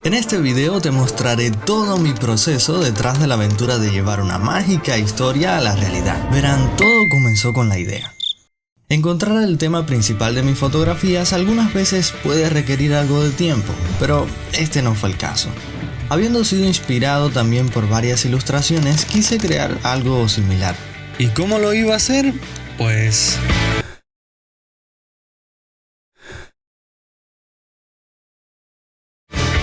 En este video te mostraré todo mi proceso detrás de la aventura de llevar una mágica historia a la realidad. Verán, todo comenzó con la idea. Encontrar el tema principal de mis fotografías algunas veces puede requerir algo de tiempo, pero este no fue el caso. Habiendo sido inspirado también por varias ilustraciones, quise crear algo similar. ¿Y cómo lo iba a hacer? Pues...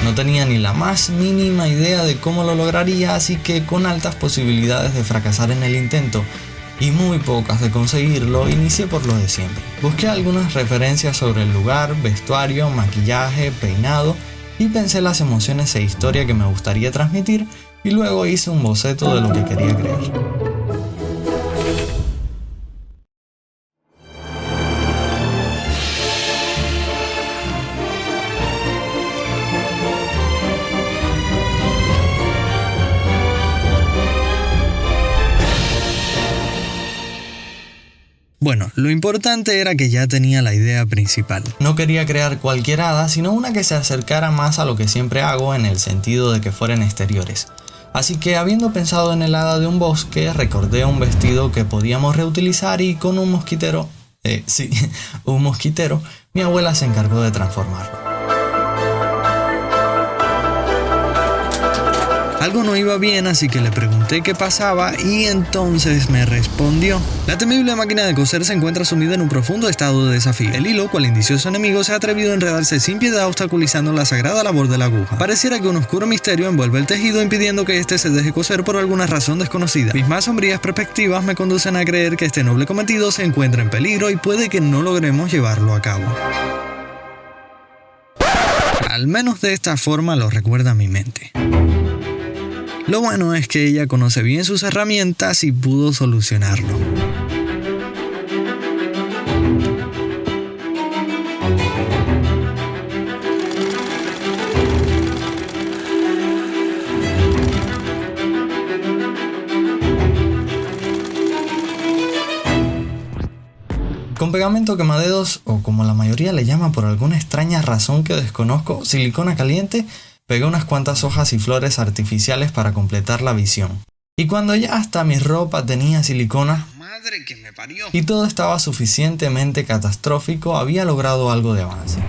no tenía ni la más mínima idea de cómo lo lograría, así que con altas posibilidades de fracasar en el intento y muy pocas de conseguirlo, inicié por lo de siempre. Busqué algunas referencias sobre el lugar, vestuario, maquillaje, peinado y pensé las emociones e historia que me gustaría transmitir y luego hice un boceto de lo que quería crear. Bueno, lo importante era que ya tenía la idea principal. No quería crear cualquier hada, sino una que se acercara más a lo que siempre hago en el sentido de que fueran exteriores. Así que habiendo pensado en el hada de un bosque, recordé un vestido que podíamos reutilizar y con un mosquitero, un mosquitero, mi abuela se encargó de transformarlo. Algo no iba bien, así que le pregunté qué pasaba y entonces me respondió. La temible máquina de coser se encuentra sumida en un profundo estado de desafío. El hilo, cual indicioso enemigo, se ha atrevido a enredarse sin piedad obstaculizando la sagrada labor de la aguja. Pareciera que un oscuro misterio envuelve el tejido impidiendo que éste se deje coser por alguna razón desconocida. Mis más sombrías perspectivas me conducen a creer que este noble cometido se encuentra en peligro y puede que no logremos llevarlo a cabo. Al menos de esta forma lo recuerda mi mente. Lo bueno es que ella conoce bien sus herramientas y pudo solucionarlo. Con pegamento quemadedos, o como la mayoría le llama por alguna extraña razón que desconozco, silicona caliente, pegué unas cuantas hojas y flores artificiales para completar la visión. Y cuando ya hasta mi ropa tenía silicona, ¡madre que me parió!, y todo estaba suficientemente catastrófico, había logrado algo de avance.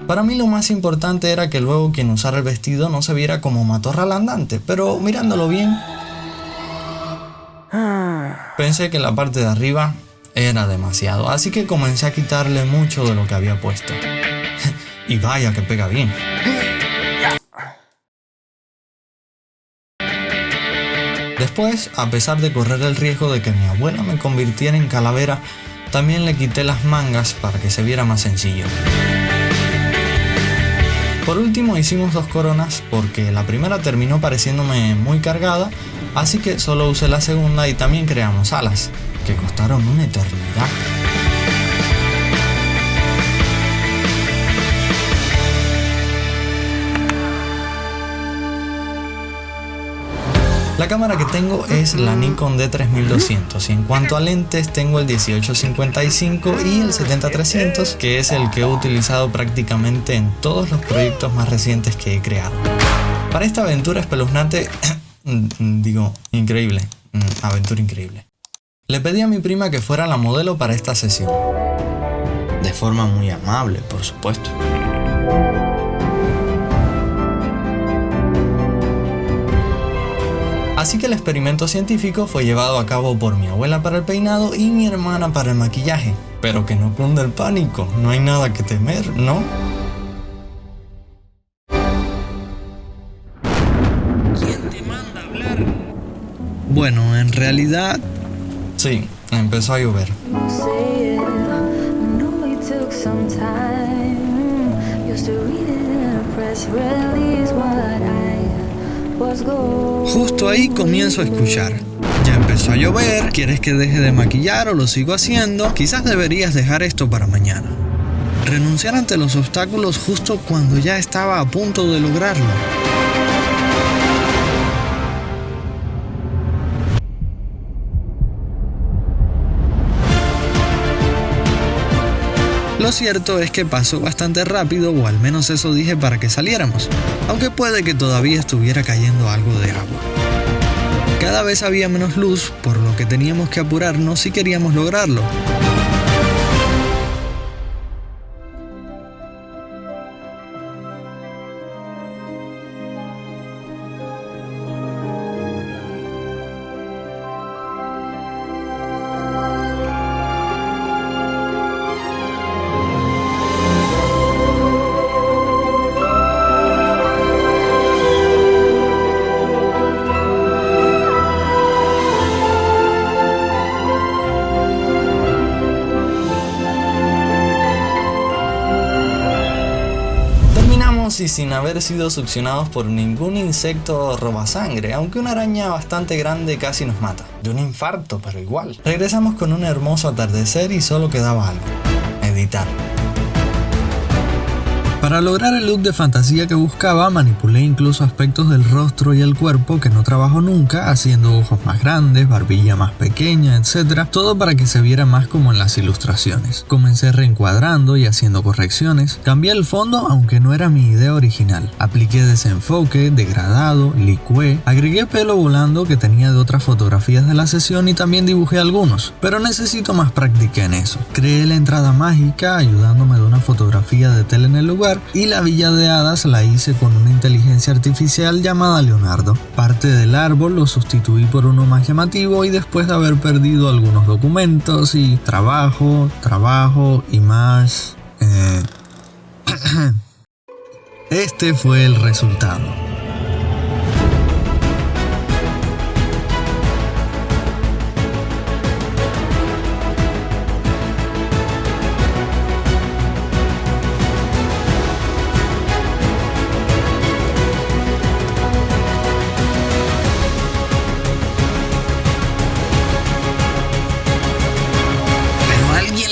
Para mí lo más importante era que luego quien usara el vestido no se viera como matorral andante, pero mirándolo bien, pensé que la parte de arriba era demasiado, así que comencé a quitarle mucho de lo que había puesto. Y vaya que pega bien. Después, a pesar de correr el riesgo de que mi abuela me convirtiera en calavera, también le quité las mangas para que se viera más sencillo. Por último hicimos dos coronas porque la primera terminó pareciéndome muy cargada, así que solo usé la segunda y también creamos alas, que costaron una eternidad. La cámara que tengo es la Nikon D3200 y en cuanto a lentes tengo el 18-55 y el 70-300, que es el que he utilizado prácticamente en todos los proyectos más recientes que he creado. Para esta aventura espeluznante, increíble, aventura increíble. Le pedí a mi prima que fuera la modelo para esta sesión. De forma muy amable, por supuesto. Así que el experimento científico fue llevado a cabo por mi abuela para el peinado y mi hermana para el maquillaje. Pero que no cunda el pánico, no hay nada que temer, ¿no? ¿Quién te manda a hablar? Bueno, en realidad... sí, empezó a llover. Justo ahí comienzo a escuchar. Ya empezó a llover, ¿quieres que deje de maquillar o lo sigo haciendo? Quizás deberías dejar esto para mañana. Renunciar ante los obstáculos justo cuando ya estaba a punto de lograrlo. Lo cierto es que pasó bastante rápido, o al menos eso dije para que saliéramos, aunque puede que todavía estuviera cayendo algo de agua. Cada vez había menos luz, por lo que teníamos que apurarnos si queríamos lograrlo. Y sin haber sido succionados por ningún insecto robasangre, aunque una araña bastante grande casi nos mata. De un infarto, pero igual. Regresamos con un hermoso atardecer y solo quedaba algo: meditar. Para lograr el look de fantasía que buscaba, manipulé incluso aspectos del rostro y el cuerpo que no trabajo nunca, haciendo ojos más grandes, barbilla más pequeña, etc. Todo para que se viera más como en las ilustraciones. Comencé reencuadrando y haciendo correcciones. Cambié el fondo, aunque no era mi idea original. Apliqué desenfoque, degradado, licué. Agregué pelo volando que tenía de otras fotografías de la sesión y también dibujé algunos. Pero necesito más práctica en eso. Creé la entrada mágica ayudándome de una fotografía de tela en el lugar, y la villa de hadas la hice con una inteligencia artificial llamada Leonardo. Parte del árbol lo sustituí por uno más llamativo, y después de haber perdido algunos documentos y trabajo y más... este fue el resultado.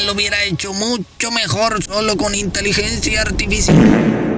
Lo hubiera hecho mucho mejor solo con inteligencia artificial.